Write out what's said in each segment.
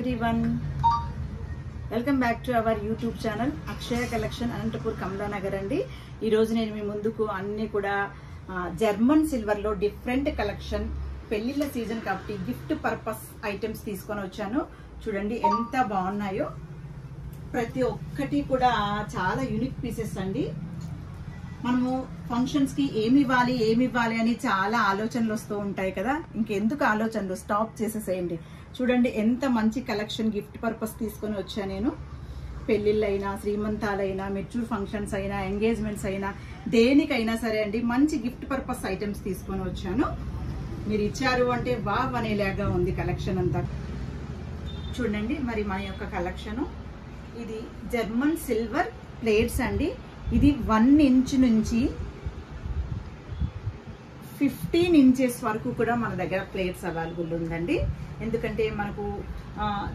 everyone, welcome back to our YouTube channel Akshaya collection Anantapur Kamalanagar అండి. ఈ రోజు నేను మీ ముందుకు అన్ని కూడా జర్మన్ సిల్వర్ లో డిఫరెంట్ కలెక్షన్ పెళ్లిళ్ళ సీజన్ కాబట్టి గిఫ్ట్ పర్పస్ ఐటమ్స్ తీసుకొని వచ్చాను. చూడండి ఎంత బాగున్నాయో, ప్రతి ఒక్కటి కూడా చాలా యూనిక్ పీసెస్ అండి. మనము ఫంక్షన్స్ కి ఏమి ఇవ్వాలి అని చాలా ఆలోచనలు వస్తూ ఉంటాయి కదా. ఇంకెందుకు ఆలోచనలు, స్టాప్ చేసేసేయండి. చూడండి ఎంత మంచి కలెక్షన్ గిఫ్ట్ పర్పస్ తీసుకొని వచ్చా నేను. పెళ్లిళ్ళైనా, శ్రీమంతాలైనా, మెచ్యూర్ ఫంక్షన్స్ అయినా, ఎంగేజ్మెంట్స్ అయినా, దేనికైనా సరే అండి మంచి గిఫ్ట్ పర్పస్ ఐటమ్స్ తీసుకొని వచ్చాను. మీరు ఇచ్చారు అంటే వావ్ అనేలాగా ఉంది కలెక్షన్ అంతా. చూడండి మరి మన యొక్క కలెక్షన్ ఇది జర్మన్ సిల్వర్ ప్లేట్స్ అండి. ఇది 1 ఇంచ్ నుంచి 15 ఇంచెస్ వరకు కూడా మన దగ్గర ప్లేట్స్ అవైలబుల్ ఉందండి. ఎందుకంటే మనకు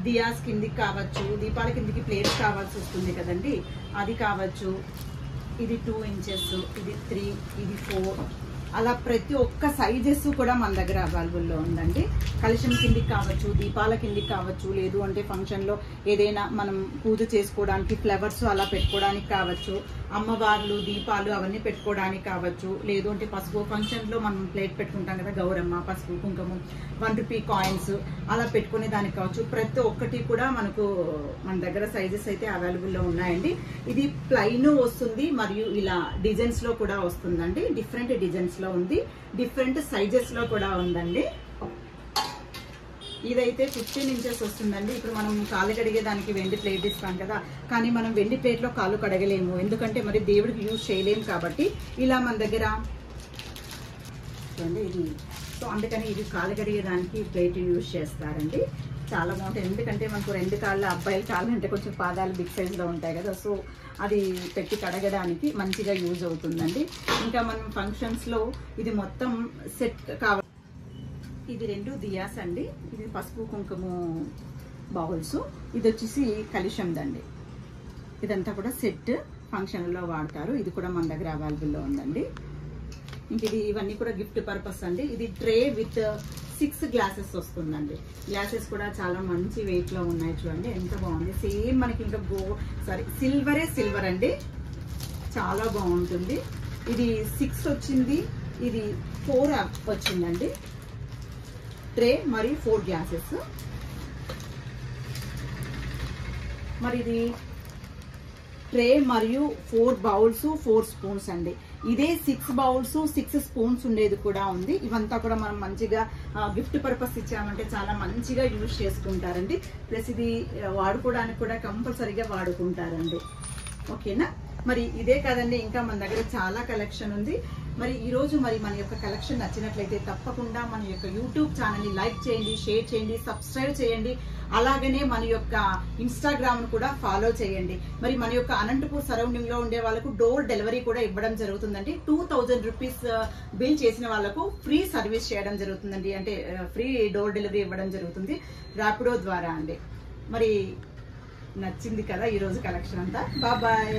దియాస్ కిందికి కావచ్చు, దీపాల కిందికి ప్లేట్స్ కావాల్సి వస్తుంది కదండి, అది కావచ్చు. ఇది 2 ఇంచెస్, ఇది 3, ఇది 4, అలా ప్రతి ఒక్క సైజెస్ కూడా మన దగ్గర అవైలబుల్లో ఉందండి. కలశం కిందికి కావచ్చు, దీపాల కిందికి కావచ్చు, లేదు అంటే ఫంక్షన్లో ఏదైనా మనం పూజ చేసుకోవడానికి ఫ్లవర్స్ అలా పెట్టుకోవడానికి కావచ్చు, అమ్మవార్లు దీపాలు అవన్నీ పెట్టుకోవడానికి కావచ్చు, లేదు అంటే పసుపు ఫంక్షన్లో మనం ప్లేట్ పెట్టుకుంటాం కదా, గౌరమ్మ, పసుపు కుంకుమ, 1 రూపీ కాయిన్స్ అలా పెట్టుకునే దానికి కావచ్చు. ప్రతి ఒక్కటి కూడా మనకు మన దగ్గర సైజెస్ అయితే అవైలబుల్లో ఉన్నాయండి. ఇది ప్లైన్ వస్తుంది మరియు ఇలా డిజైన్స్ లో కూడా వస్తుందండి. డిఫరెంట్ డిజైన్స్ లో ఉంది, డిఫరెంట్ సైజెస్ లో కూడా ఉందండి. ఇదైతే 15 ఇంచెస్ వస్తుందండి. ఇప్పుడు మనం కాలు కడిగేదానికి వెండి ప్లేట్ ఇస్తాం కదా, కానీ మనం వెండి ప్లేట్ లో కాలు కడగలేము, ఎందుకంటే మరి దేవుడికి యూజ్ చేయలేము. కాబట్టి ఇలా మన దగ్గర చూడండి ఇది, సో అందుకని ఇది కాలు కడిగేదానికి ప్లేట్ యూజ్ చేస్తారండి. చాలా బాగుంటుంది, ఎందుకంటే మనకు 2 కాళ్ళ అబ్బాయిల కాళ్ళు అంటే కొంచెం పాదాలు బిగ్ సైజ్ లో ఉంటాయి కదా, సో అది పెట్టి కడగడానికి మంచిగా యూజ్ అవుతుందండి. ఇంకా మనం ఫంక్షన్స్ లో ఇది మొత్తం సెట్ కావాలి. ఇది 2 దియాస్ అండి. ఇది పసుపు కుంకుమ బౌల్స్, ఇది వచ్చేసి కలిశందండి. ఇదంతా కూడా సెట్ ఫంక్షన్లో వాడతారు. ఇది కూడా మన దగ్గర అవైలబుల్లో ఉందండి. ఇంక ఇది ఇవన్నీ కూడా గిఫ్ట్ పర్పస్ అండి. ఇది ట్రే విత్ 6 గ్లాసెస్ వస్తుందండి. గ్లాసెస్ కూడా చాలా మంచి వెయిట్ లో ఉన్నాయి. చూడండి ఎంత బాగుంది. సేమ్ మనకి ఇంకా సిల్వర్ అండి, చాలా బాగుంటుంది. ఇది 6 వచ్చింది, ఇది 4 వచ్చిందండి. ట్రే మరియు 4 గ్లాసెస్. మరి ఇది ట్రే మరియు 4 బౌల్స్ 4 స్పూన్స్ అండి. ఇదే 6 బౌల్స్ 6 స్పూన్స్ ఉండేది కూడా ఉంది. ఇవంతా కూడా మనం మంచిగా గిఫ్ట్ పర్పస్ ఇచ్చామంటే చాలా మంచిగా యూజ్ చేసుకుంటారండి. ప్లస్ ఇది వాడుకోవడానికి కూడా కంపల్సరీగా వాడుకుంటారండి. ఓకేనా. మరి ఇదే కాదండి, ఇంకా మన దగ్గర చాలా కలెక్షన్ ఉంది. మరి ఈ రోజు మరి మన యొక్క కలెక్షన్ నచ్చినట్లయితే తప్పకుండా మన యొక్క యూట్యూబ్ ఛానల్ ని లైక్ చేయండి, షేర్ చేయండి, సబ్స్క్రైబ్ చేయండి. అలాగనే మన యొక్క ఇన్స్టాగ్రామ్ ను కూడా ఫాలో చేయండి. మరి మన యొక్క అనంతపూర్ సరౌండింగ్ లో ఉండే వాళ్ళకు డోర్ డెలివరీ కూడా ఇవ్వడం జరుగుతుందండి. 2000 రూపీస్ బిల్ చేసిన వాళ్ళకు ఫ్రీ సర్వీస్ చేయడం జరుగుతుందండి. అంటే ఫ్రీ డోర్ డెలివరీ ఇవ్వడం జరుగుతుంది ర్యాపిడో ద్వారా అండి. మరి నచ్చింది కదా ఈరోజు కలెక్షన్ అంతా. బాయ్.